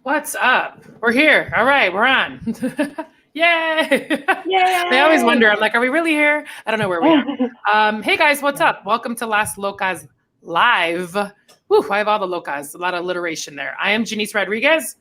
What's up? We're here. All right, we're on. Yay! Yay! I always wonder, I'm like, are we really here? I don't know where we are. Hey guys, what's up? Welcome to Las Locas Live. Whew, I have all the Locas, a lot of alliteration there. I am Janice Rodriguez.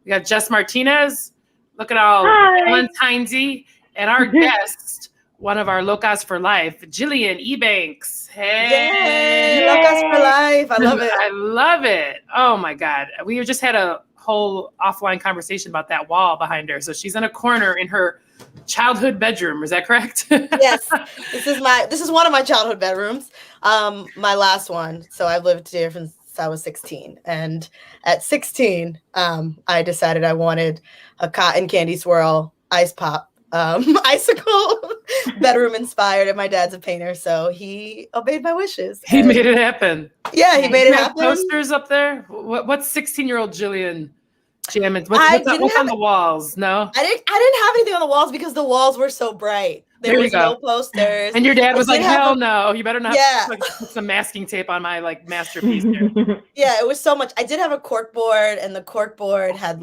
We got Jess Martinez. Look at all Valentine's-y. And our guest, one of our Locas for Life, Jillian Ebanks. Hey! Locas for Life. I love it. I love it. Oh my God. We just had a whole offline conversation about that wall behind her. So she's in a corner in her childhood bedroom. Is that correct? Yes. This is one of my childhood bedrooms. My last one. So I've lived here since I was 16. And at 16, I decided I wanted a cotton candy swirl ice pop icicle bedroom inspired, and my dad's a painter, so he obeyed my wishes. He made it happen. Yeah, he made it happen. Posters up there. What's 16-year-old Jillian jamming? What's on the walls? No, I didn't have anything on the walls because the walls were so bright. There was no posters. And your dad was like, "Hell no, you better not." Yeah. Put some masking tape on my masterpiece here. Yeah, it was so much. I did have a cork board, and the cork board had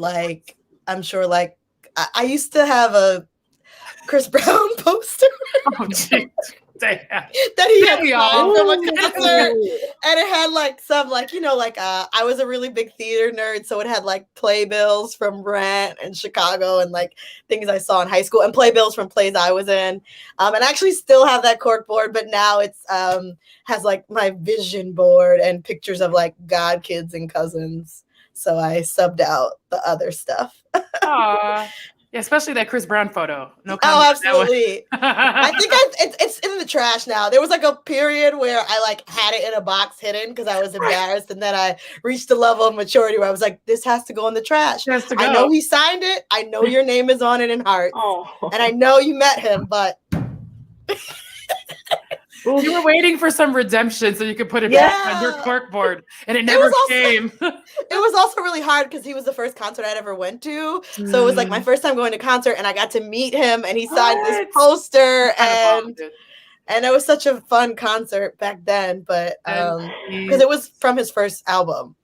I'm sure I used to have a Chris Brown poster that he had from a concert, and it had some I was a really big theater nerd, so it had playbills from Rent and Chicago and things I saw in high school and playbills from plays I was in, and I actually still have that cork board, but now it's has my vision board and pictures of god kids and cousins, so I subbed out the other stuff. Aww. Yeah, especially that Chris Brown photo. No comment. Oh, absolutely. I think it's in the trash now. There was a period where I had it in a box hidden because I was embarrassed, and then I reached a level of maturity where I was like, this has to go in the trash. I know he signed it. I know your name is on it in hearts. And I know you met him, but you were waiting for some redemption so you could put it back on your corkboard, and it never came. It was also really hard because he was the first concert I'd ever went to. So it was my first time going to concert, and I got to meet him, and he signed this poster, and it was such a fun concert back then, but because it was from his first album.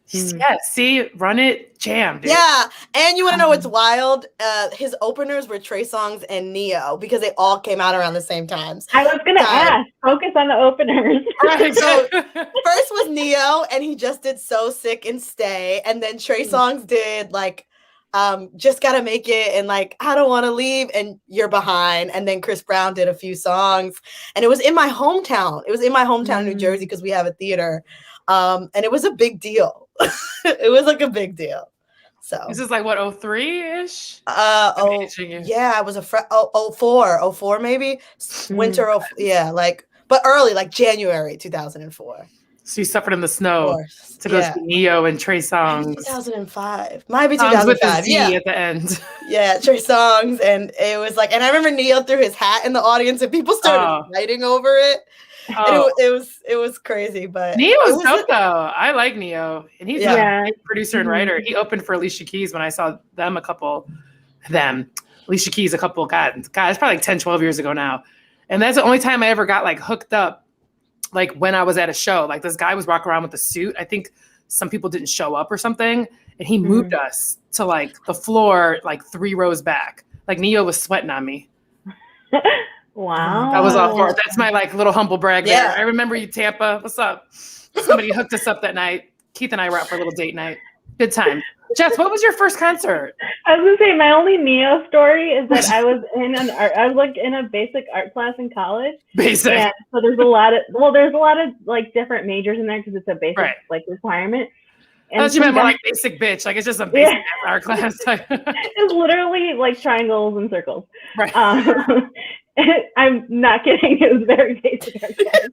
Yeah, see, Run It, jam, dude. Yeah, and you want to know what's wild? His openers were Trey Songz and Neo because they all came out around the same times. I was gonna ask. Focus on the openers. Right. So first was Neo, and he just did So Sick and Stay, and then Trey Songz did Just Gotta Make It and I Don't Want to Leave and You're Behind, and then Chris Brown did a few songs, and it was in my hometown. It was in my hometown, New Jersey, because we have a theater, and it was a big deal. It was a big deal. So this is what, 03-ish? Yeah, it was 04 maybe. Winter but early, January 2004. So you suffered in the snow to go see Neo and Trey Songz. 2005. Might be 2005. With the Z at the end. Yeah, Trey Songz, and it was and I remember Neo threw his hat in the audience and people started fighting over it. And it was crazy, but Neo was dope though. I like Neo, and he's a producer and writer. He opened for Alicia Keys when I saw them Alicia Keys a couple, God, it's probably 10, 12 years ago now. And that's the only time I ever got hooked up, when I was at a show. This guy was walking around with a suit. I think some people didn't show up or something, and he moved us to the floor 3 rows back. Neo was sweating on me. Wow. That was all. That's my little humble brag there. I remember you, Tampa. What's up? Somebody hooked us up that night. Keith and I were out for a little date night. Good time. Jess, what was your first concert? I was gonna say my only Neo story is that I was in a basic art class in college. Basic. And so there's a lot of different majors in there because it's a basic requirement. And you meant more basic bitch. It's just a basic art class. It's literally triangles and circles. Right. I'm not kidding. It was very basic art class.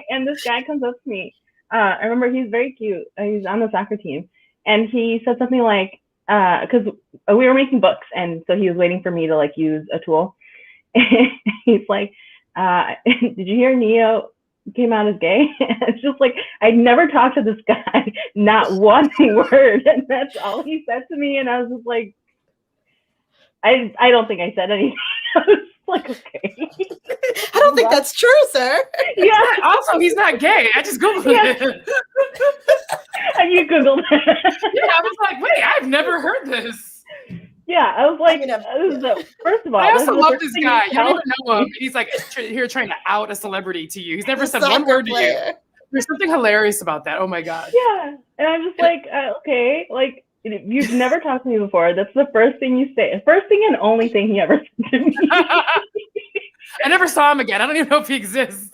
And this guy comes up to me. I remember he's very cute. He's on the soccer team. And he said something because we were making books. And so he was waiting for me to use a tool. And he's like, did you hear Neo came out as gay? It's just I'd never talked to this guy, not one word. And that's all he said to me. And I was just I don't think I said anything. Like, okay. I don't think that's true, sir. Yeah. Also, he's not gay. I just Googled it. And you Googled it. Yeah, I was like, wait, I've never heard this. Yeah, I was like, I mean, first of all, I also is the love first this thing guy. You don't tell- even know him. And he's like here trying to out a celebrity to you. He's never The said one soccer word to you. player. There's something hilarious about that. Oh my God. Yeah, and I'm just like, okay, like you've never talked to me before. That's the first thing you say. First thing and only thing he ever said to me. I never saw him again. I don't even know if he exists.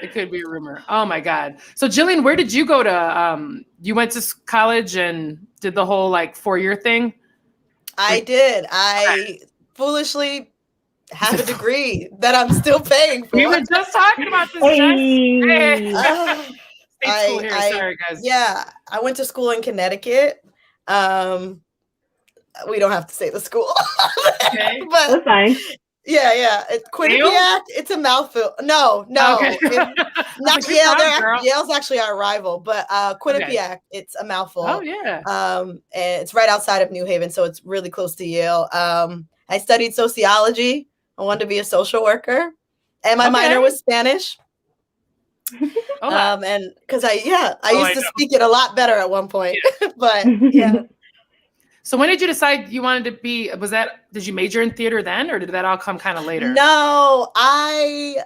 It could be a rumor. Oh my God. So Jillian, where did you go to? You went to college and did the whole like 4-year thing? I did. I foolishly have a degree that I'm still paying for. We were just talking about this. Hey. Hey. Uh, State school here. Sorry, guys. Yeah, I went to school in Connecticut. We don't have to say the school. Okay. But That's fine. yeah. It's Quinnipiac. It's a mouthful. No. Okay. Not good Yale. job, girl. Yale's actually our rival, but Quinnipiac, it's a mouthful. Oh yeah. And it's right outside of New Haven, so it's really close to Yale. I studied sociology. I wanted to be a social worker, and my minor was Spanish. And because I used to speak it a lot better at one point. But yeah. So when did you decide you wanted to be? Did you major in theater then, or did that all come kind of later? No, I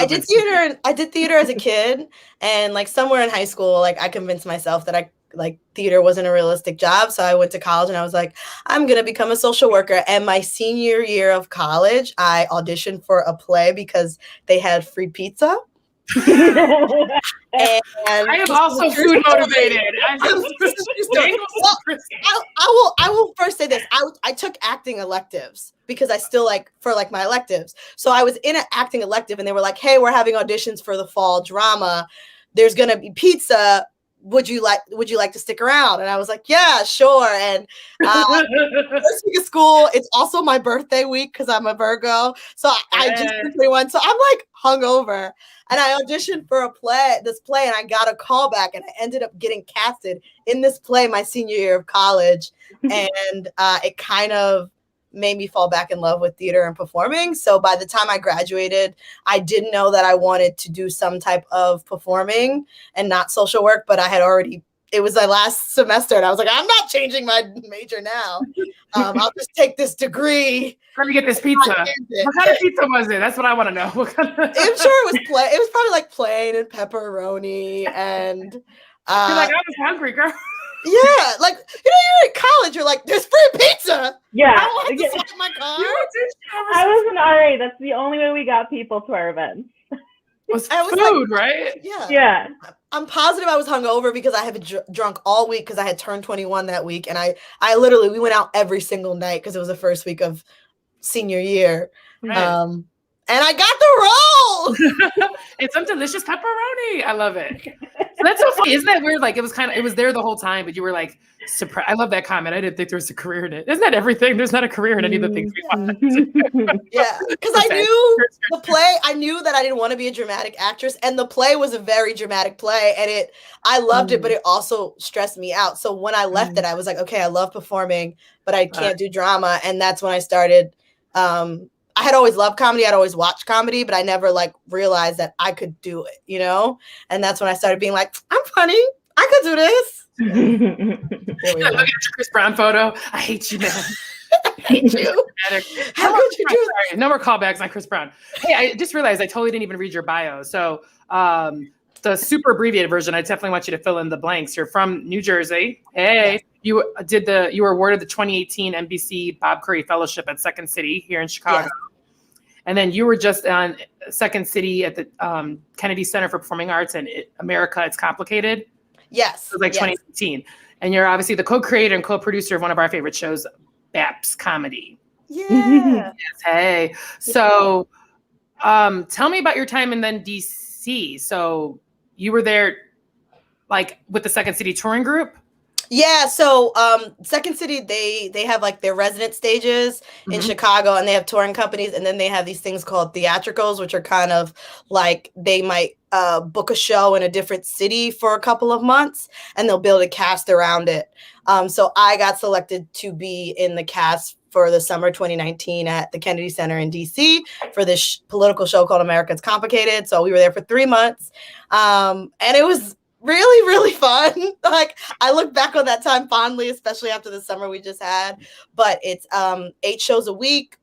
did theater. I did theater as a kid, and like somewhere in high school, like I convinced myself that theater wasn't a realistic job. So I went to college and I was like, I'm gonna become a social worker. And my senior year of college, I auditioned for a play because they had free pizza. And I am also food motivated. I will first say this. I took acting electives because I still for my electives. So I was in an acting elective and they were like, hey, we're having auditions for the fall drama. There's gonna be pizza. Would you like to stick around? And I was like, yeah, sure. And first week of school, it's also my birthday week because I'm a Virgo. So I just turned 21. So I'm like hungover. And I auditioned for this play, and I got a call back, and I ended up getting casted in this play my senior year of college. And it kind of made me fall back in love with theater and performing. So by the time I graduated, I didn't know that I wanted to do some type of performing and not social work, but it was my last semester, and I was like, I'm not changing my major now. I'll just take this degree. Let me get this pizza. What kind of pizza was it? That's what I want to know. I'm sure it was probably like plain and pepperoni and you're like, I was hungry, girl. Yeah, like you're in college. You're like, there's free pizza. Yeah, I don't have to swipe my card. I was an RA. That's the only way we got people to our events. Was food, right? Yeah. I'm positive I was hungover because I had been drunk all week because I had turned 21 that week, and I literally we went out every single night because it was the first week of senior year. Right. And I got the role. It's some delicious pepperoni. I love it. So that's so funny. Isn't that weird? Like it was there the whole time, but you were like surprised. I love that comment. I didn't think there was a career in it. Isn't that everything? There's not a career in any of the things we want. Yeah, because I knew the play. I knew that I didn't want to be a dramatic actress, and the play was a very dramatic play, and I loved it, but it also stressed me out. So when I left it, I was like, okay, I love performing, but I can't do drama, and that's when I started. I had always loved comedy. I'd always watched comedy, but I never realized that I could do it, And that's when I started being like, I'm funny. I could do this. Look at your Chris Brown photo. I hate you, man. I hate you. How could you do that? No more callbacks on Chris Brown. Hey, I just realized I totally didn't even read your bio. So the super abbreviated version, I definitely want you to fill in the blanks. You're from New Jersey. Hey, you were awarded the 2018 NBC Bob Curry Fellowship at Second City here in Chicago. Yeah. And then you were just on Second City at the Kennedy Center for Performing Arts and America It's Complicated. Yes. It was 2018. And you're obviously the co-creator and co-producer of one of our favorite shows, Baps Comedy. Yeah. Yes, hey. So tell me about your time in then DC. So you were there with the Second City touring group? Yeah, so Second City, they have their resident stages in Chicago, and they have touring companies, and then they have these things called theatricals, which are kind of they might book a show in a different city for a couple of months, and they'll build a cast around it. So I got selected to be in the cast for the summer 2019 at the Kennedy Center in DC for this political show called America It's Complicated. So we were there for 3 months. And it was really, really fun. Like, I look back on that time fondly, especially after the summer we just had. But it's 8 shows a week.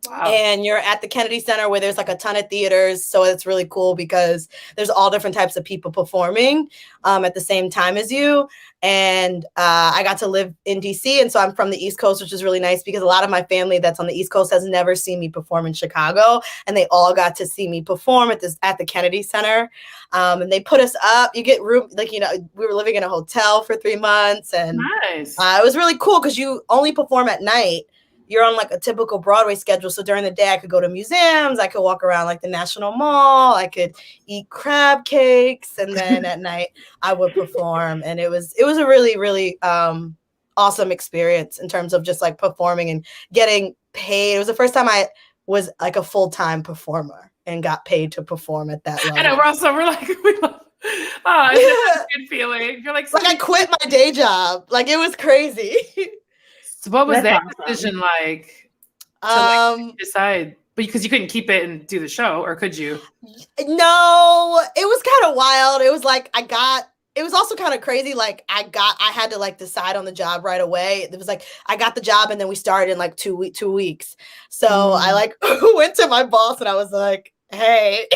Wow. And you're at the Kennedy Center where there's like a ton of theaters. So it's really cool because there's all different types of people performing at the same time as you. And I got to live in DC. And so I'm from the East Coast, which is really nice because a lot of my family that's on the East Coast has never seen me perform in Chicago. And they all got to see me perform at the Kennedy Center. And they put us up. You get room, like, you know, we were living in a hotel for 3 months. And nice. It was really cool because you only perform at night. You're on like a typical Broadway schedule. So during the day, I could go to museums. I could walk around like the National Mall. I could eat crab cakes. And then at night I would perform. And it was a really, really awesome experience in terms of just like performing and getting paid. It was the first time I was like a full-time performer and got paid to perform at that level. I know, we're like, we love, oh, it's a good feeling. You're like I quit my day job. Like, it was crazy. So what was that awesome. decision like to decide? Because you couldn't keep it and do the show, or could you? No, it was kind of wild. It was like it was also kind of crazy. Like I had to like decide on the job right away. It was like I got the job and then we started in like 2 weeks. So I like went to my boss and I was like, hey,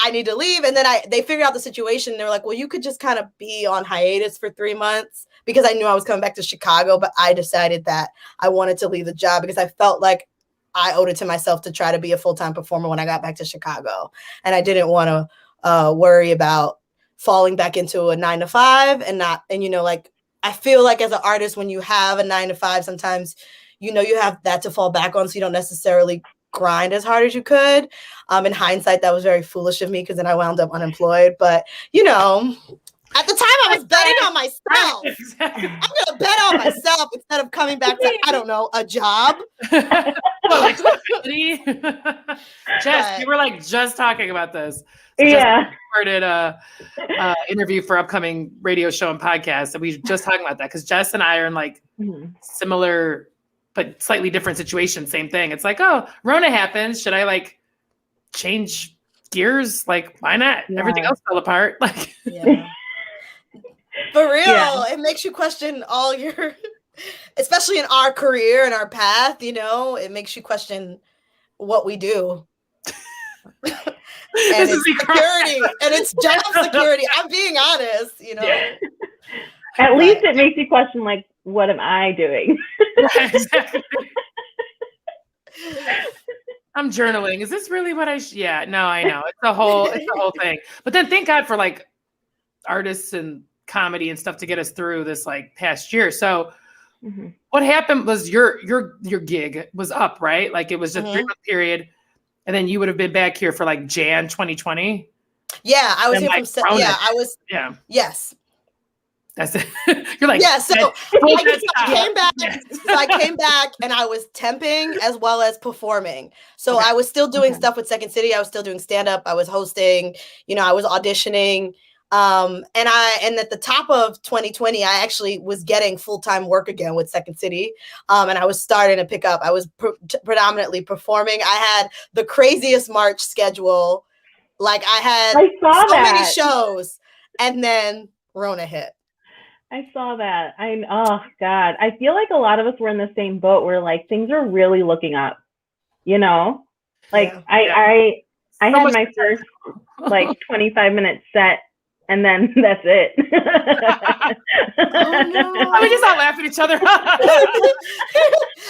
I need to leave. And then they figured out the situation. They were like, well, you could just kind of be on hiatus for 3 months, because I knew I was coming back to Chicago, but I decided that I wanted to leave the job because I felt like I owed it to myself to try to be a full-time performer when I got back to Chicago. And I didn't want to worry about falling back into a 9-to-5 and you know, like, I feel like as an artist, when you have a 9-to-5, sometimes, you know, you have that to fall back on. So you don't necessarily grind as hard as you could. In hindsight, that was very foolish of me because then I wound up unemployed. But, you know, at the time I was betting on myself. Exactly. I'm going to bet on myself instead of coming back to, I don't know, a job. Well, like, Jess, we were like just talking about this. So yeah. Started a interview for upcoming radio show and podcast. And we were just talking about that because Jess and I are in like similar but slightly different situations. Same thing. It's like, oh, Rona happens. Should I like change gears? Like, why not? Yeah. Everything else fell apart. Like, yeah. For real, it makes you question all your, especially in our career and our path, you know, it makes you question what we do. And it's security, and it's job security. I'm being honest, you know. Yeah. At least it makes you question, like, what am I doing? Right, exactly. I'm journaling. Is this really what yeah, no, I know. It's the whole thing. But then thank God for like artists and comedy and stuff to get us through this like past year. So what happened was your gig was up, right? Like it was a 3-month period, and then you would have been back here for like Jan 2020. Yeah, I was and here from I was yes. That's it. You're like, yeah. So I came back. Yes. So I came back, and I was temping as well as performing. So I was still doing stuff with Second City. I was still doing stand up. I was hosting. You know, I was auditioning. And at the top of 2020, I actually was getting full-time work again with Second City. And I was starting to pick up. I was predominantly performing. I had the craziest March schedule. Like I had many shows, and then Rona hit. I saw that. Oh God. I feel like a lot of us were in the same boat where like things are really looking up, you know? Like I had my first like 25-minute set, and then that's it. Oh no. We just all laugh at each other. I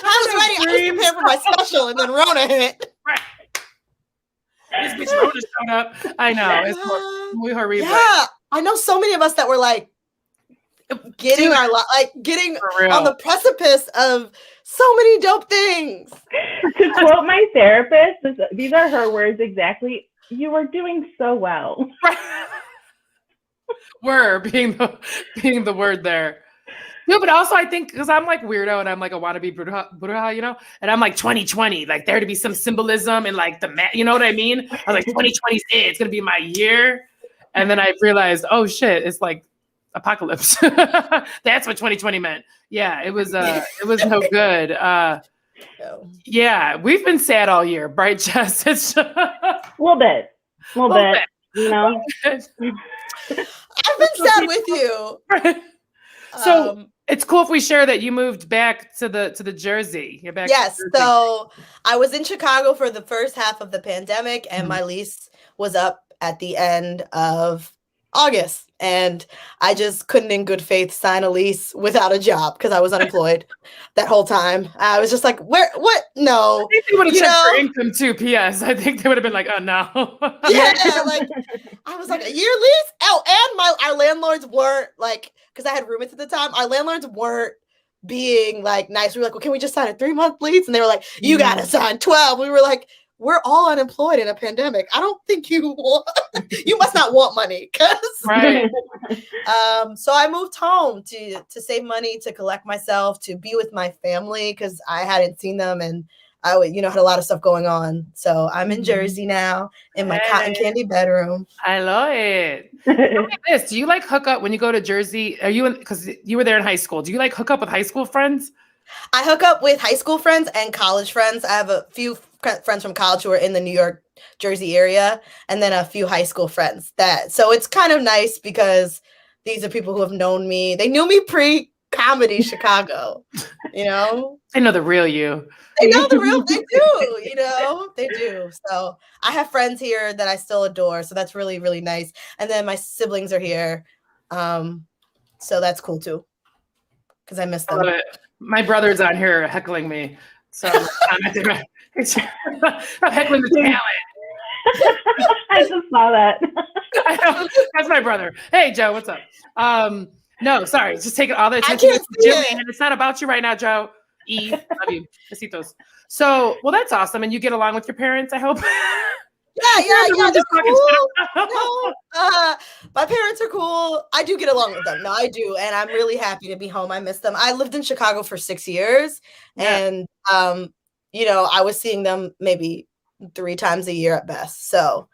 was ready. I was prepared for my special, and then Rona hit. Right. This bitch Rona showed up. I know. It's horrible. Yeah. I know so many of us that were like getting on the precipice of so many dope things. To quote my therapist, these are her words exactly. You were doing so well. Right. Were being the word there. No, but also I think because I'm like weirdo and I'm like a wannabe Buddha, you know, and I'm like 2020, like there to be some symbolism and like you know what I mean? I was like 2020 it's gonna be my year, and then I realized, oh shit, it's like apocalypse. That's what 2020 meant. Yeah, it was no good. Yeah, we've been sad all year, right, Jess? It's a little bit. You know. I've been sad with you. So it's cool if we share that you moved back to the Jersey. You're back. Yes. To Jersey. So I was in Chicago for the first half of the pandemic, and my lease was up at the end of August, and I just couldn't in good faith sign a lease without a job because I was unemployed that whole time. I was just like, what? No. I think they would have checked your income too, P.S. I think they would have been like, oh, no. Yeah, like, I was like, a year lease? Oh, and our landlords weren't like, because I had roommates at the time, our landlords weren't being like nice. We were like, well, can we just sign a 3-month lease? And they were like, you got to sign 12. We were like, we're all unemployed in a pandemic. I don't think you must not want money. Right. So I moved home to save money, to collect myself, to be with my family because I hadn't seen them and I had a lot of stuff going on. So I'm in Jersey now in my cotton candy bedroom. I love it. Tell me this. Do you like hook up when you go to Jersey? Are you because you were there in high school? Do you like hook up with high school friends? I hook up with high school friends and college friends. I have a few friends from college who are in the New York, Jersey area, and then a few high school friends so it's kind of nice because these are people who have known me. They knew me pre-comedy Chicago, They know the real you. They know the real, they do, they do. So I have friends here that I still adore. So that's really, really nice. And then my siblings are here. So that's cool too. Because I miss them. My brother's on here heckling me. So I'm heckling the talent. I just saw that. I know. That's my brother. Hey, Joe, what's up? No, sorry. Just taking all the attention. Jillian, it's not about you right now, Joe. Eve, love you. Besitos. So, well, that's awesome. And you get along with your parents, I hope? Yeah. They're cool. My parents are cool. I do get along with them. No, I do. And I'm really happy to be home. I miss them. I lived in Chicago for 6 years. And, I was seeing them maybe 3 times a year at best. So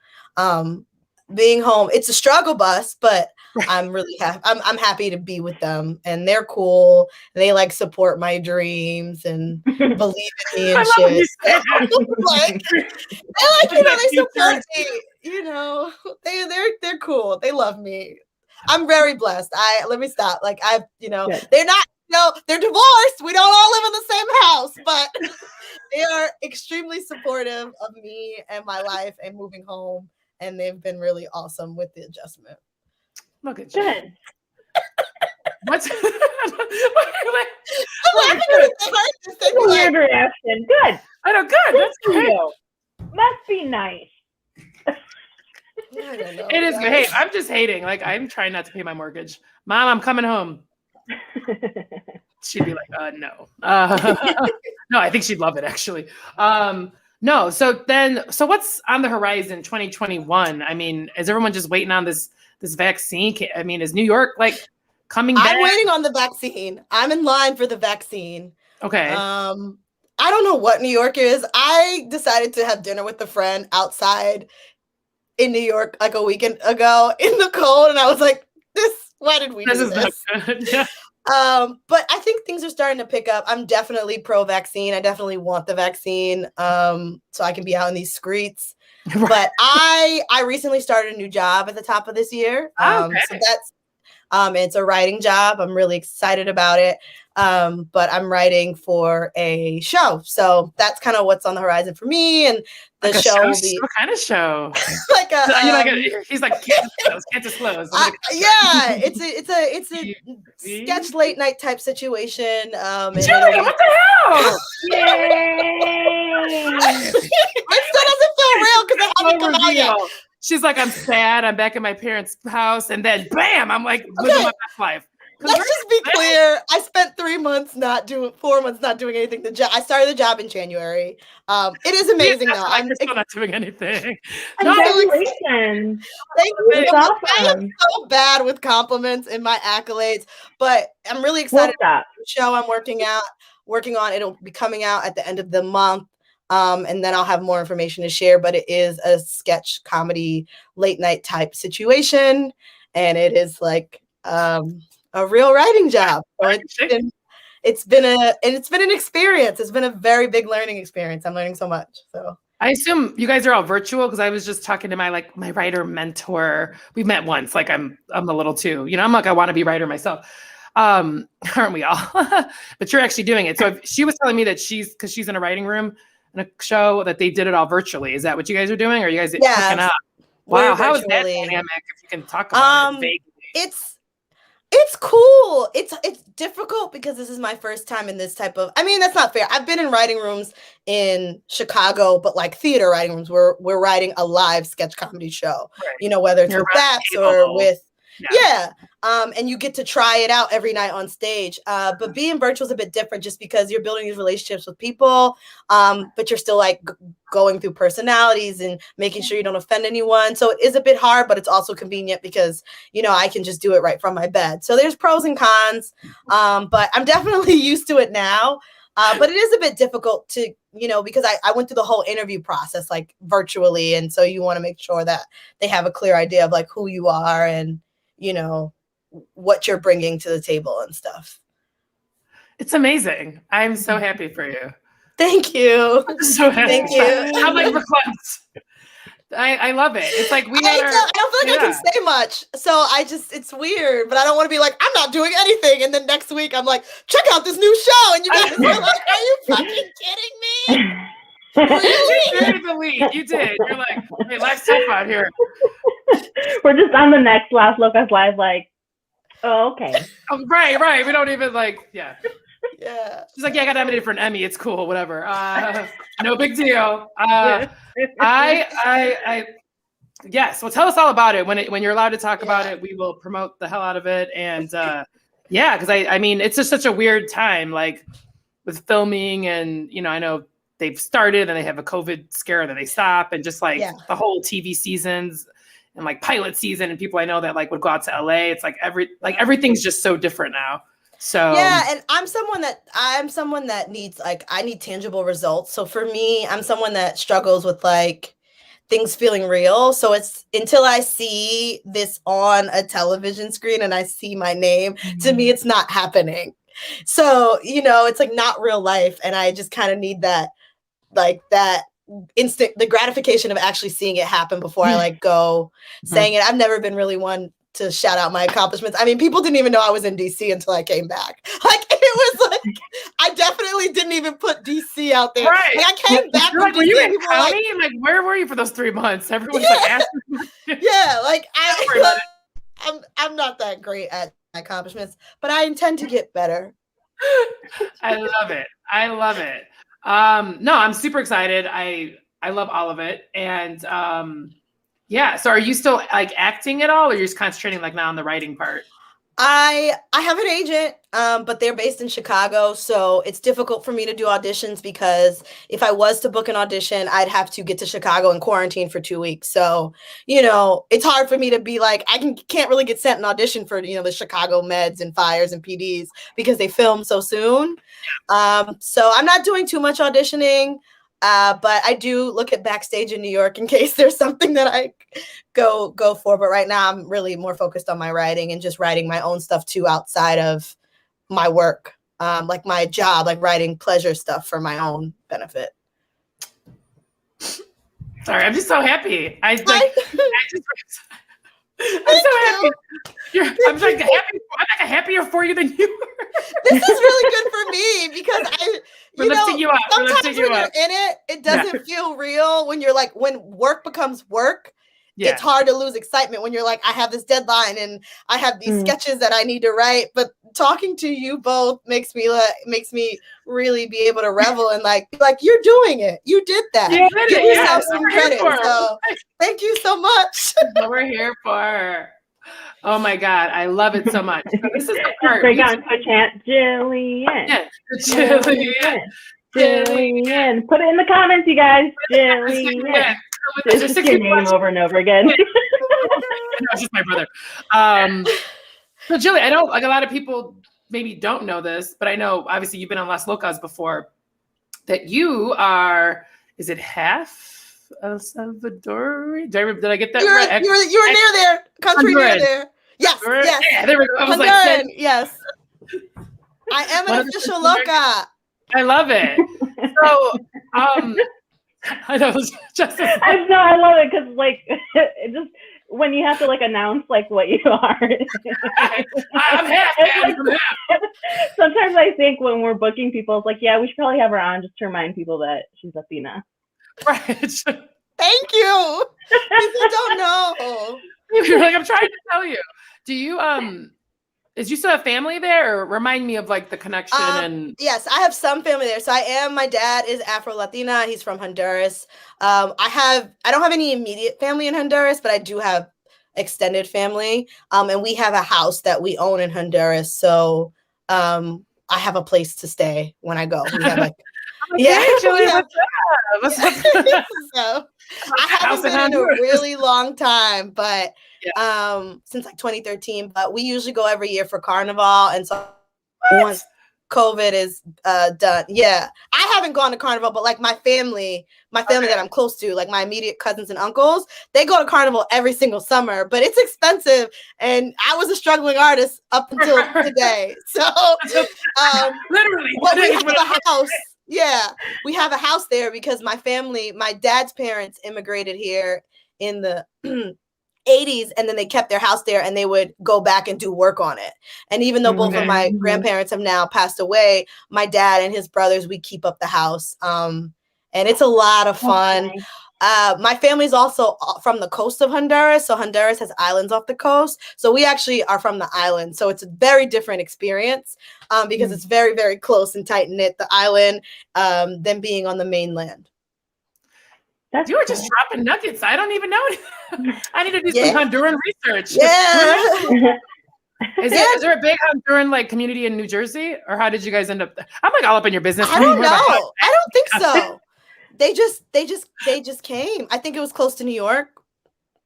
being home, it's a struggle bus, but I'm really happy. I'm happy to be with them, and they're cool. They like support my dreams and believe in me and shit. They support me. They're cool. They love me. I'm very blessed. Let me stop. They're not. They're divorced. We don't all live in the same house, but they are extremely supportive of me and my life and moving home, and they've been really awesome with the adjustment. Look at you. Good. What's weird reaction. Good. I know. Good. That's great. Must be nice. I don't know, it is good. Hey, I'm just hating. Like, I'm trying not to pay my mortgage. Mom, I'm coming home. She'd be like, no. No, I think she'd love it, actually. No. So what's on the horizon 2021? I mean, is everyone just waiting on this vaccine? I mean, is New York like coming back? I'm waiting on the vaccine. I'm in line for the vaccine. Okay. I don't know what New York is. I decided to have dinner with a friend outside in New York like a weekend ago in the cold, and I was like, why did we do this? Not good. Yeah. But I think things are starting to pick up. I'm definitely pro-vaccine. I definitely want the vaccine so I can be out in these streets. Right. But I recently started a new job at the top of this year. So that's it's a writing job. I'm really excited about it. But I'm writing for a show. So that's kind of what's on the horizon for me. And the like show will be what kind of show? He's like can't disclose. Yeah, it's a sketch late night type situation. Jillian, what the hell? Yay! It still doesn't feel real because I haven't come out yet. She's like, I'm sad. I'm back at my parents' house, and then bam, I'm like living my best life. Let's just be clear. I spent 4 months not doing anything. I started the job in January. It is amazing though. I'm still not doing anything. Congratulations. Thank you. Awesome. I am so bad with compliments and my accolades, but I'm really excited about the show I'm working on. It'll be coming out at the end of the month. And then I'll have more information to share, but it is a sketch comedy late night type situation. And it is like a real writing job. So it's been an experience. It's been a very big learning experience. I'm learning so much. So I assume you guys are all virtual because I was just talking to my writer mentor. We met once. Like I'm a little too, I'm like, I want to be a writer myself. Aren't we all? But you're actually doing it. So she was telling me that because she's in a writing room in a show that they did it all virtually. Is that what you guys are doing? Or are you guys hooking up? Wow. How is that dynamic? If you can talk about it vaguely. It's cool. It's difficult because this is my first time in this type of, I mean, that's not fair. I've been in writing rooms in Chicago, but like theater writing rooms where we're writing a live sketch comedy show, right. Whether it's with Ebanks or with, and you get to try it out every night on stage. But being virtual is a bit different just because you're building these relationships with people, but you're still like going through personalities and making sure you don't offend anyone. So it is a bit hard, but it's also convenient because, I can just do it right from my bed. So there's pros and cons, but I'm definitely used to it now. But it is a bit difficult to, because I went through the whole interview process like virtually. And so you want to make sure that they have a clear idea of like who you are and, what you're bringing to the table and stuff. It's amazing. I'm so happy for you. Thank you. I'm so happy. Thank you. How many requests? I love it. It's like I don't feel like I can say much. So it's weird, but I don't want to be like, I'm not doing anything. And then next week I'm like, check out this new show. And you guys are like, are you fucking kidding me? Really? You did the lead. You did. You're like, hey, life's tough out here. We're just on the next Last Locas Live, like, oh, okay. Oh, right. We don't even Yeah. She's like, yeah, I got nominated for an Emmy. It's cool, whatever. No big deal. Yes. Well, tell us all about it. When you're allowed to talk about it, we will promote the hell out of it. And because I mean, it's just such a weird time, like with filming, and I know they've started and they have a COVID scare and then they stop, and just like the whole TV seasons and like pilot season, and people I know that like would go out to LA. It's like everything's just so different now. So and I'm someone that needs I need tangible results. So for me, I'm someone that struggles with like things feeling real. So it's until I see this on a television screen and I see my name, to me, it's not happening. So, it's like not real life. And I just kind of need that, like that instant, the gratification of actually seeing it happen before I like go saying it. I've never been really one to shout out my accomplishments. I mean, people didn't even know I was in DC until I came back. Like it was like, I definitely didn't even put DC out there. Right. Like, I came back from like, DC. were you in county? Like, where were you for those 3 months? Everyone's like asking. Like I'm not that great at my accomplishments, but I intend to get better. I love it. No, I'm super excited. I love all of it. And so are you still like acting at all, or you're just concentrating like now on the writing part? I have an agent, but they're based in Chicago, so it's difficult for me to do auditions because if I was to book an audition, I'd have to get to Chicago and quarantine for 2 weeks. So, it's hard for me to be like, can't really get sent an audition for, the Chicago meds and fires and PDs because they film so soon. So I'm not doing too much auditioning. But I do look at Backstage in New York in case there's something that I go for. But right now I'm really more focused on my writing and just writing my own stuff too outside of my work, like my job, like writing pleasure stuff for my own benefit. Sorry, I'm just so happy. I'm so happy. I'm happier for you than you were. This is really good for me because sometimes when you're in it doesn't feel real when you're like, when work becomes work. Yeah. It's hard to lose excitement when you're like, I have this deadline and I have these sketches that I need to write. But talking to you both makes me really be able to revel and like you're doing it. You did that. Give yourself some credit. So thank you so much. What we're here for. Oh my God, I love it so much. So this is the part. Break out into a chant, Jillian. Yeah. Jillian. Put it in the comments, you guys. Jillian. It's just your name over and over again. No, it's just my brother. So Jillian, I know like a lot of people maybe don't know this, but I know obviously you've been on Las Locas before. That you are, is it half El Salvadorian? Did I get that right? You were near there. Country near there. Yes, yes. Yeah, there we go. I was Honduran, yes. I am an official Loca. I love it. So, I know, Justice. I love it because like it just when you have to like announce like what you are. I'm half. Like, sometimes I think when we're booking people, it's like, yeah, we should probably have her on just to remind people that she's Latina. Right. Thank you. People don't know. You're like, I'm trying to tell you. Do you is you still have family there, or remind me of like the connection? And yes, I have some family there. So my dad is Afro-Latina. He's from Honduras. I don't have any immediate family in Honduras, but I do have extended family. And we have a house that we own in Honduras. So I have a place to stay when I go. We have like Jillian, what's up? So I haven't been in a really long time, but since like 2013. But we usually go every year for Carnival, and so once COVID is done, I haven't gone to Carnival, but like my family that I'm close to, like my immediate cousins and uncles, they go to Carnival every single summer, but it's expensive, and I was a struggling artist up until today. So literally, but we have a house. Yeah, we have a house there because my dad's parents immigrated here in the 80s, and then they kept their house there, and they would go back and do work on it. And even though both of my grandparents have now passed away, my dad and his brothers, we keep up the house. And it's a lot of fun. Okay. My family's also from the coast of Honduras. So Honduras has islands off the coast. So we actually are from the island. So it's a very different experience because it's very, very close and tight knit, the island, than being on the mainland. You were just dropping nuggets. I don't even know. I need to do some Honduran research. Yeah. Is there a big Honduran like community in New Jersey, or how did you guys end up? I'm like all up in your business. I don't know. I don't think so. They just came. I think it was close to New York,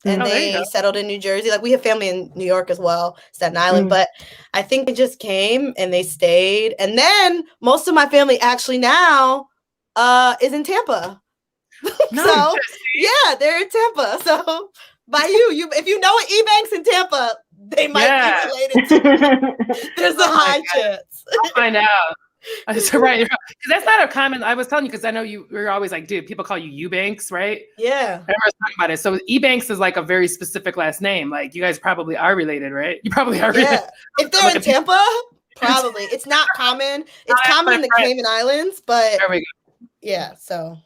and they settled in New Jersey. Like we have family in New York as well, Staten Island. But I think they just came and they stayed. And then most of my family actually now is in Tampa. So yeah, they're in Tampa. So by you if you know an Ebanks in Tampa, they might be related to. There's a high chance. I'll find out. Right, because that's not a common. I was telling you because I know you're always like, dude, people call you Ebanks, right? Yeah, I remember talking about it. So Ebanks is like a very specific last name. Like you guys probably are related, right? You probably are related. If they're in Tampa, probably. It's not common. It's common in the Cayman Islands, but there we go. Yeah, so.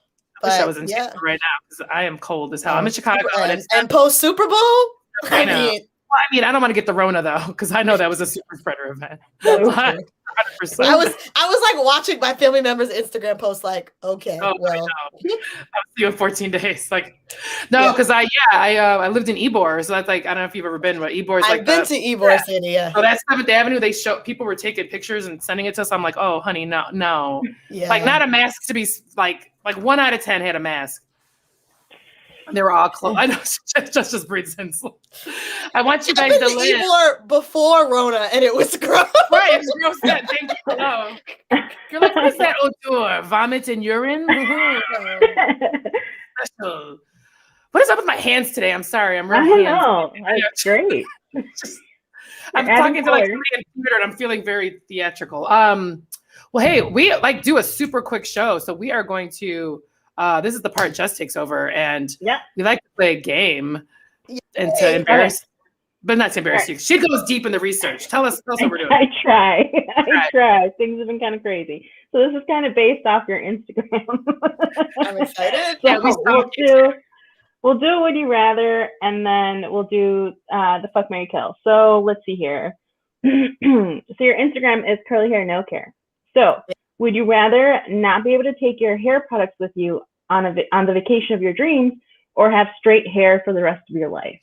I wish I was in Tampa right now because I am cold as hell. I'm in Chicago. And post Super Bowl? I know. I mean, I don't want to get the Rona though, because I know that was a super spreader event. 100%. I was like watching my family members' Instagram posts, like, okay, well, I'll see you in 14 days. Like, no, because I lived in Ybor, so that's like, I don't know if you've ever been, but Ybor is like. I've been to Ybor City, yeah. So that's 7th Avenue. People were taking pictures and sending it to us. I'm like, oh, honey, no, like not a mask to be like 1 out of 10 had a mask. They were all close. I know just breathes in. I want you guys to live. Ybor before Rona, and it was gross. Right, it's gross. Thank you. No. You're like, what is that odor? Vomit and urine? Special. What is up with my hands today? I'm sorry. I'm really. I know. That's great. I'm talking to like somebody in theater, and I'm feeling very theatrical. Well, hey, we like do a super quick show, so we are going to. This is the part Jess takes over, and we like to play a game and to embarrass, but not to embarrass you. She goes deep in the research. Tell us what we're doing. I try. Things have been kind of crazy. So this is kind of based off your Instagram. I'm excited. So we'll do Would You Rather, and then we'll do the Fuck, Marry, Kill. So let's see here. So your Instagram is curly hair, no care. So would you rather not be able to take your hair products with you on the vacation of your dreams, or have straight hair for the rest of your life?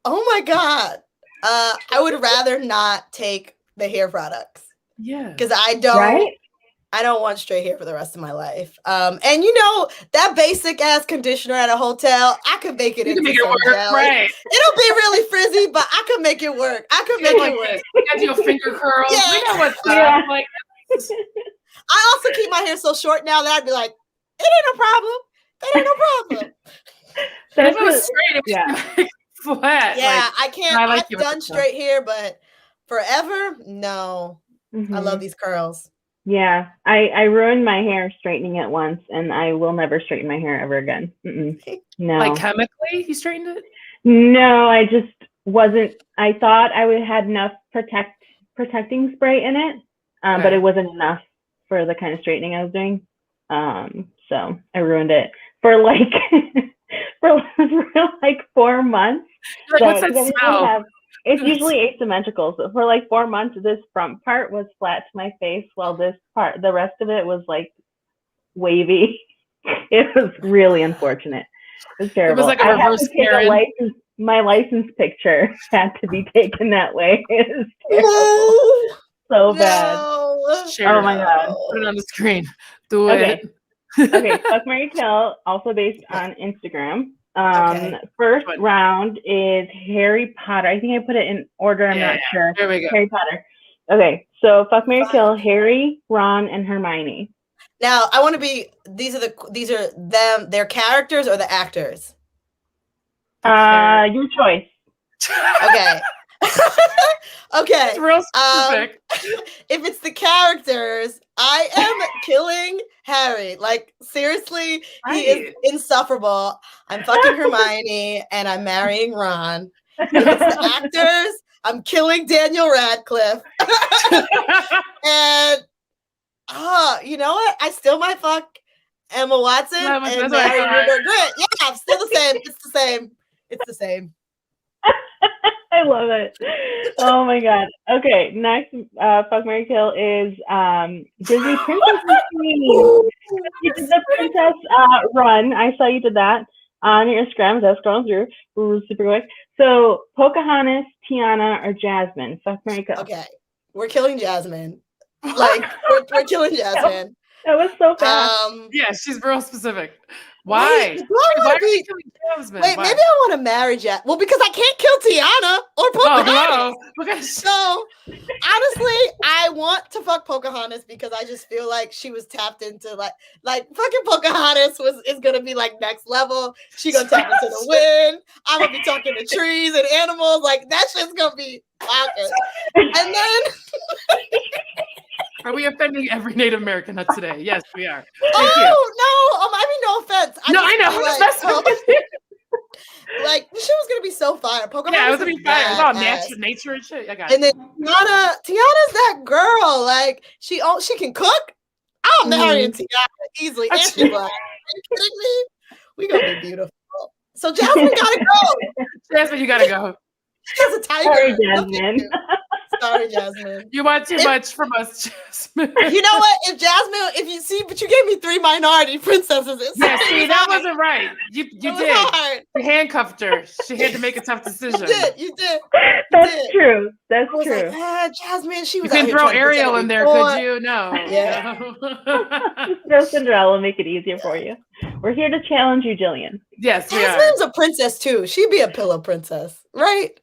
Oh my God. I would rather not take the hair products. Yeah. Because I don't want straight hair for the rest of my life. And you know, that basic ass conditioner at a hotel, I could make it into something else. Right. It'll be really frizzy, but I could make it work. You got your finger curls. Yeah. We know what's up. Like, I also keep my hair so short now that I'd be like, It ain't no problem. That ain't no problem. If it was straight, it was like flat. Yeah, like, I can't. I like I've done straight hair, but forever, no. I love these curls. Yeah, I ruined my hair straightening it once, and I will never straighten my hair ever again. No. Like chemically, you straightened it? No, I just wasn't. I thought I would had enough protecting spray in it, but it wasn't enough for the kind of straightening I was doing. So I ruined it for like for like 4 months. Like, what's that smell? It's usually asymmetrical. So for like 4 months, this front part was flat to my face, while this part, the rest of it was like wavy. It was really unfortunate. It was terrible. It was like a reverse Karen. My license picture had to be taken that way. It was terrible. So bad. Share oh my God. Put it on the screen. Do it. Okay. Fuck, Marry, Kill, also based on Instagram. First round is Harry Potter. I think I put it in order. I'm not sure. There we go. Harry Potter. Okay. So Fuck, Marry, Kill, Harry, Ron, and Hermione. Now I want to be. These are them. Their characters or the actors. Your choice. Okay. Okay. It's real specific. If it's the characters, I am killing Harry. Like, seriously, he is insufferable. I'm fucking Hermione and I'm marrying Ron. If it's the actors, I'm killing Daniel Radcliffe. And you know what? I still might fuck Emma Watson and marry Rupert Grint. Yeah, still the same. It's the same. It's the same. I love it. Oh my God. Okay, next Fuck, Marry, Kill is Disney Princess Queen. You did the princess run. I saw you did that on your Instagram. That's scrolling through. We're super quick. So Pocahontas, Tiana, or Jasmine? Fuck, Marry, Kill. Okay, we're killing Jasmine. Like we're killing Jasmine. That was so fast. Yeah, she's real specific. Why? Why are you killing Jasmine? Wait, maybe I want to marry Jasmine. Well, because I can't kill Tiana or Pocahontas. So honestly, I want to fuck Pocahontas because I just feel like she was tapped into like fucking Pocahontas is gonna be like next level. She gonna tap into the wind. I'm gonna be talking to trees and animals. Like that shit's gonna be bonkers. And then are we offending every Native American today? Yes, we are. No, I mean no offense. I know. Like the shit was gonna be so fire. Pocahontas, it was gonna be fire. It was all nature and shit. And then Tiana's that girl. Like she can cook. I'm marrying Tiana easily. And she's black. Are you kidding me? We gonna be beautiful. So Jasmine gotta go. Jasmine, you gotta go. She's a tiger. Sorry, Jasmine. Sorry, Jasmine. You want too much from us, Jasmine. You know what? But you gave me 3 minority princesses. Yeah, see, that wasn't right. You did. Hard. You handcuffed her. She had to make a tough decision. You did. That's true. That's true. Like, Jasmine, she was. You can throw Ariel in there, could you? No. Yeah. Throw Cinderella, make it easier for you. We're here to challenge you, Jillian. Yes, we Jasmine's a princess too. She'd be a pillow princess, right?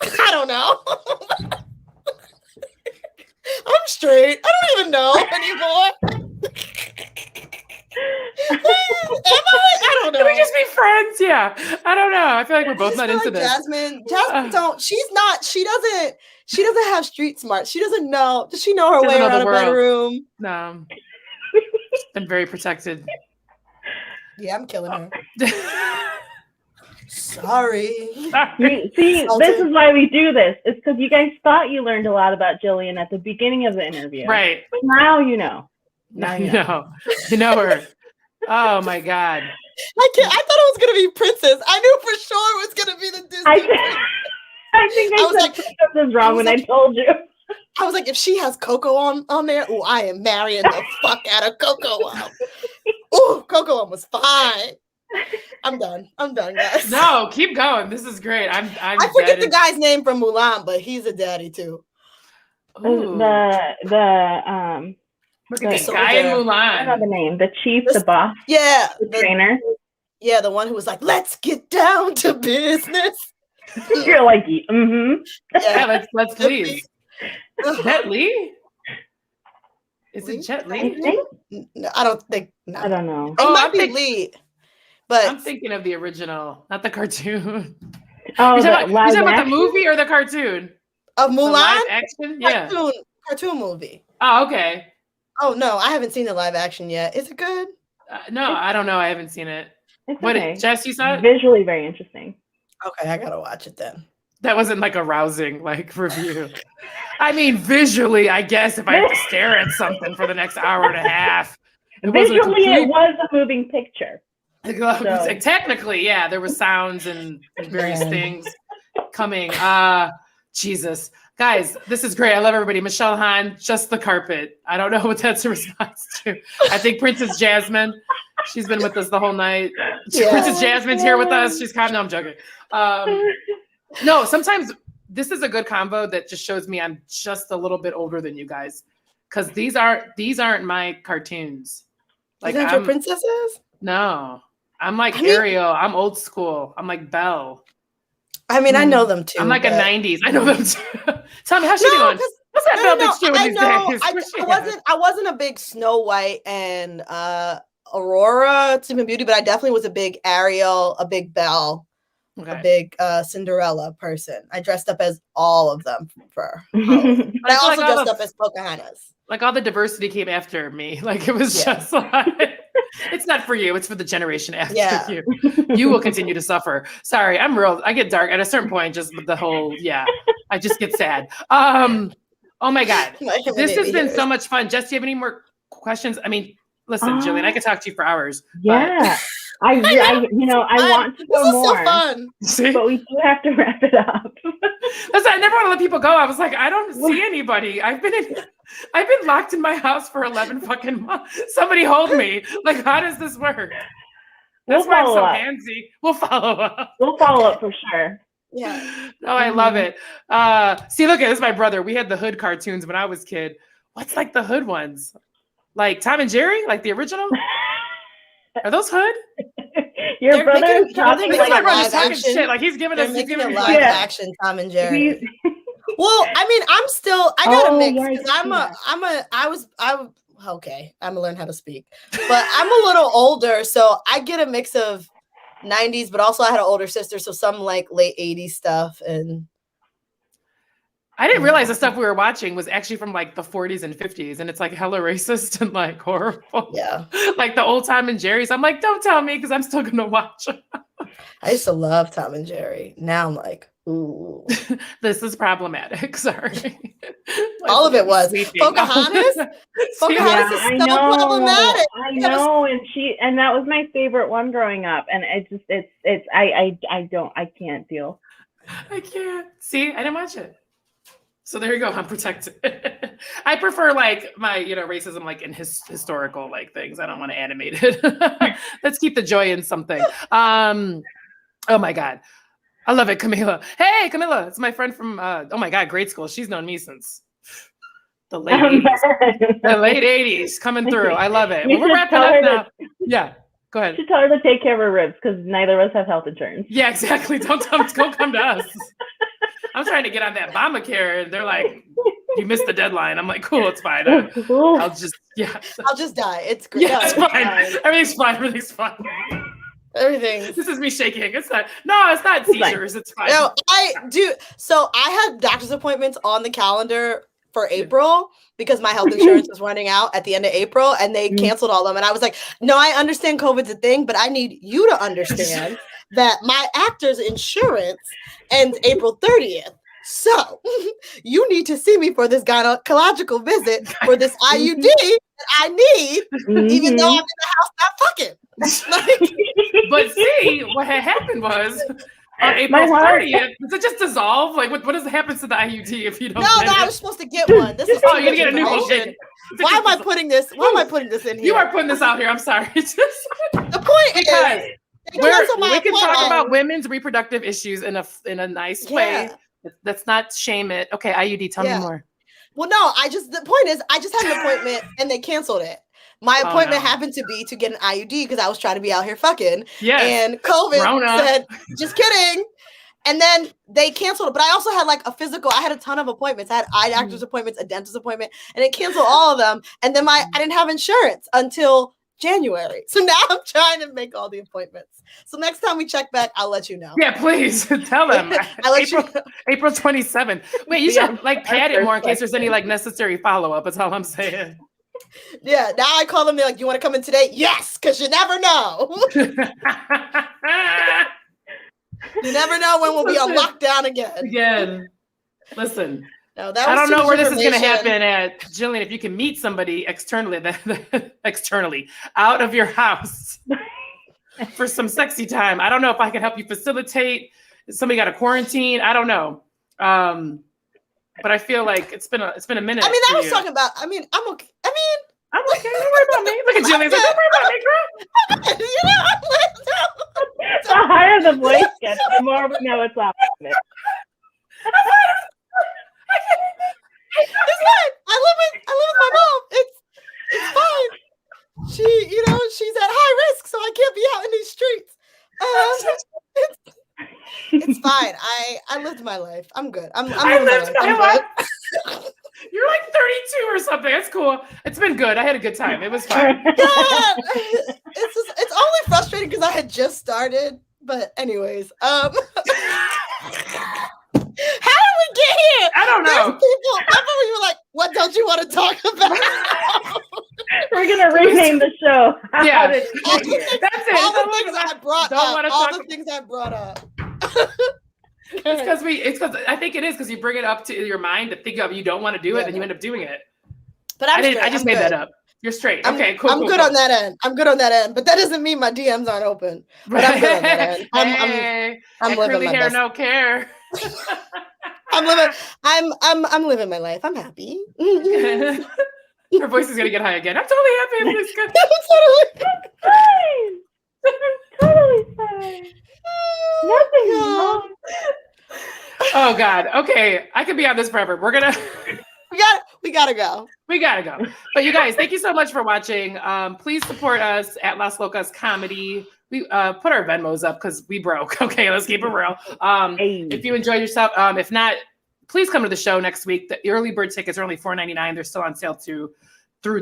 I don't know. I'm straight. I don't even know anymore. Am I? I don't know. Can we just be friends? Yeah. I don't know. I feel like we're both not into this. Jasmine don't. She doesn't have street smart. She doesn't know. Does she know her way around a bedroom? No. She's been very protected. Yeah, I'm killing her. Sorry. See, this is why we do this. It's because you guys thought you learned a lot about Jillian at the beginning of the interview. Right. But now you know. Now you know. You know her. Oh my God. I thought it was gonna be Princess. I knew for sure it was gonna be the Disney. I think I said Princess was wrong when I told you. I was like, if she has Coco on there, I am marrying the fuck out of Coco. Coco was fine. I'm done, guys. No, keep going. This is great. I forget the guy's name from Mulan, but he's a daddy too. The guy in Mulan. I don't know the name. The chief, the boss. Yeah, the trainer. Yeah, the one who was like, "Let's get down to business." You're like, mm-hmm. Yeah, let's please. Is that Lee? Is it Jet I Li? think. No, I don't think. No. I don't know. It Oh, might I'm be think- Lee, but I'm thinking of the original, not the cartoon. Oh, You're the talking live about the action? movie or the cartoon? of The Mulan live action? Yeah. cartoon movie. Oh, okay. Oh no, I haven't seen the live action yet. Is it good? No, I don't know. I haven't seen it. It's What, okay. Jess, you saw it? Visually very interesting. Okay, I gotta watch it then. That wasn't like a rousing like review. I mean, visually, I guess if I have to stare at something for the next hour and a half, Visually, it was a moving picture. Like, technically, yeah, there was sounds and various things coming. Jesus, guys, this is great. I love everybody. Michelle Hahn, just the carpet. I don't know what that's a response to. I think Princess Jasmine. She's been with us the whole night. Yeah. Princess Jasmine's here with us. She's kind of, no, I'm joking. No, sometimes this is a good combo that just shows me I'm just a little bit older than you guys, because these aren't my cartoons. Like, is that your princesses? No, I'm like Ariel. I'm old school. I'm like Belle. I mean, I know them too. I'm like a 90s. I know them too. Tell me, how's she doing? What's that Belle bitch doing these days? I wasn't a big Snow White and Aurora, Sleeping Beauty, but I definitely was a big Ariel, a big Belle, a big Cinderella person. I dressed up as all of them for Halloween. But I also dressed up as Pocahontas. Like all the diversity came after me. Like it was just like, it's not for you. It's for the generation after you. You will continue to suffer. Sorry, I get dark at a certain point, just with the whole, I just get sad. Oh my God. This has been so much fun. Jess, do you have any more questions? I mean, listen, Jillian, I could talk to you for hours. Yeah. I want to go more. So fun. See? But we do have to wrap it up. Listen, I never want to let people go. I was like, I don't see anybody. I've been locked in my house for 11 fucking months. Somebody hold me. Like, how does this work? That's why I'm so handsy. We'll follow up. We'll follow up for sure. Yeah. No, I love it. See, look, this is my brother. We had the Hood cartoons when I was a kid. What's like the Hood ones? Like Tom and Jerry? Like the original? Are those Hood? Your brother is talking like live talking action. Shit. Like he's giving us live action Tom and Jerry. Well, I mean, I got a mix because okay, I'm gonna learn how to speak, but I'm a little older, so I get a mix of 90s, but also I had an older sister, so some like late 80s stuff. And I didn't realize the stuff we were watching was actually from like the 40s and 50s, and it's like hella racist and like horrible. Yeah. Like the old Tom and Jerry's. I'm like, don't tell me because I'm still gonna watch them. I used to love Tom and Jerry. Now I'm like, ooh. This is problematic. Sorry. All of it was. Pocahontas? Pocahontas is so problematic. I know, and that was my favorite one growing up. And I can't deal. I can't. See, I didn't watch it. So there you go. I'm protected. I prefer like my, racism like in historical like things. I don't want to animate it. Let's keep the joy in something. Oh my God. I love it, Camila. Hey, Camila. It's my friend from oh my God, grade school. She's known me since the late 80s. The late 80s coming through. I love it. Well, we're wrapping up now. Yeah. Go ahead. You should tell her to take care of her ribs because neither of us have health insurance. Yeah, exactly. Don't come to us. I'm trying to get on that Obamacare, and they're like, "You missed the deadline." I'm like, "Cool, it's fine. I'll just die. It's great. Yeah, it's fine. Everything's fine. Everything's fine. This is me shaking. It's not. No, it's not seizures. It's fine. No, I do. So I had doctor's appointments on the calendar for April because my health insurance was running out at the end of April, and they canceled all of them. And I was like, "No, I understand COVID's a thing, but I need you to understand." That my actor's insurance ends April 30th. So you need to see me for this gynecological visit for this IUD that I need, even though I'm in the house not fucking. But see, what had happened was on April 30th, does it just dissolve? Like what happens to the IUD if you don't? No, I was supposed to get one. This is you're gonna get a new one. Why am I putting this in here? You are putting this out here. I'm sorry. The point is we can talk about women's reproductive issues in a nice way. Let's not shame it. Okay, IUD, tell me more. Well, no, the point is, I just had an appointment and they canceled it. My appointment happened to be to get an IUD because I was trying to be out here fucking. Yeah. And COVID said, just kidding. And then they canceled it. But I also had like a physical. I had a ton of appointments. I had eye doctor's appointments, a dentist appointment, and it canceled all of them. And then I didn't have insurance until January. So now I'm trying to make all the appointments. So next time we check back, I'll let you know. Yeah, please tell them. April 27th. Wait, you should like pad it more in case there's any like necessary follow-up. That's all I'm saying. Yeah, now I call them. They're like, "You want to come in today?" Yes, because you never know. You never know when we'll be on lockdown again. Listen. No, I don't know where this is going to happen at Jillian. If you can meet somebody externally out of your house for some sexy time. I don't know if I can help you facilitate. Somebody got a quarantine. I don't know. But I feel like it's been a minute. I mean, I was talking about. I mean, I'm okay. I'm okay. Don't worry about me. Look at Jillian. Like, don't worry about me, girl. The higher the voice gets, the more we know it's off. It's fine. I live with my mom. It's fine. She's at high risk, so I can't be out in these streets. It's fine. I lived my life. I'm good. I lived my life. You're like 32 or something. It's cool. It's been good. I had a good time. It was fine. Yeah. It's only frustrating because I had just started. But anyways, how did we get here? I don't know. People, I thought we were like, what don't you want to talk about? We're gonna rename the show. Yeah, that's it. All the things I brought up. It's because I think it is because you bring it up to your mind to think of you don't want to do it, and you end up doing it. But I just made that up. You're straight. Okay, cool. I'm good on that end. I'm good on that end, but that doesn't mean my DMs aren't open. But I'm good on that end. I'm living curly my hair, best. no care. I'm living my life. I'm happy. Her voice is gonna get high again. I'm totally happy. It's good. Totally fine. Nothing wrong. Oh God. Okay, I could be on this forever. We gotta go. But you guys, thank you so much for watching. Please support us at Las Locas Comedy. We put our Venmos up because we broke. Okay, let's keep it real. If you enjoyed yourself, if not, please come to the show next week. The early bird tickets are only $4.99. They're still on sale through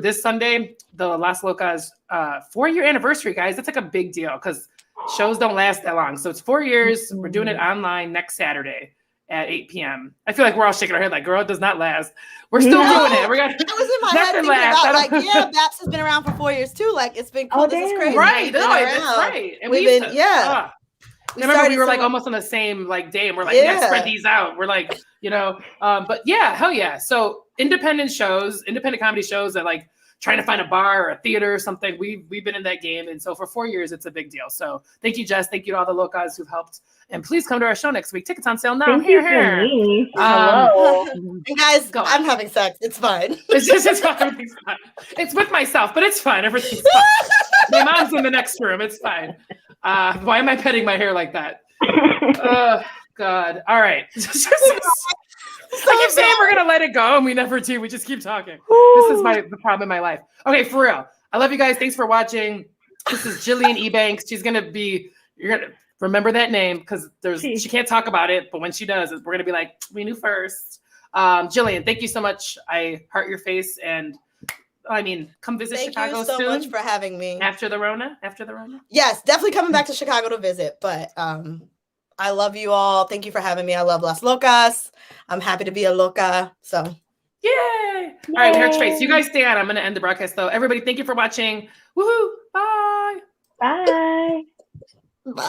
this Sunday. The Las Locas 4-year anniversary, guys. That's like a big deal because shows don't last that long. So it's 4 years. We're doing it online next Saturday at 8 p.m. I feel like we're all shaking our head like, girl, it does not last. We're still doing it. I was in my head thinking about BAPS has been around for 4 years too. Like it's been cool. This is crazy. Right. That's right. And remember we were like almost on the same like day and we're like, we gotta spread these out. We're like, but yeah, hell yeah. So independent comedy shows that like trying to find a bar or a theater or something. We've been in that game. And so for 4 years, it's a big deal. So thank you, Jess. Thank you to all the Locas who've helped. And please come to our show next week. Tickets on sale now. Here. Hello. And guys, I'm having sex. It's fine. Everything's fine. It's with myself, but it's fine. Everything's fine. My mom's in the next room. It's fine. Why am I petting my hair like that? Oh, God. All right. I keep saying we're going to let it go, and we never do. We just keep talking. This is the problem in my life. Okay, for real. I love you guys. Thanks for watching. This is Jillian Ebanks. She's going to be, you're going to remember that name because she can't talk about it, but when she does, we're going to be like, we knew first. Jillian, thank you so much. I heart your face, and come visit Chicago soon. Thank you so much for having me. After the Rona? Yes, definitely coming back to Chicago to visit, but I love you all. Thank you for having me. I love Las Locas. I'm happy to be a Loca. So, yay! All right, Hair Trace. You guys stay on. I'm going to end the broadcast though. Everybody, thank you for watching. Woohoo! Bye. Bye. Bye.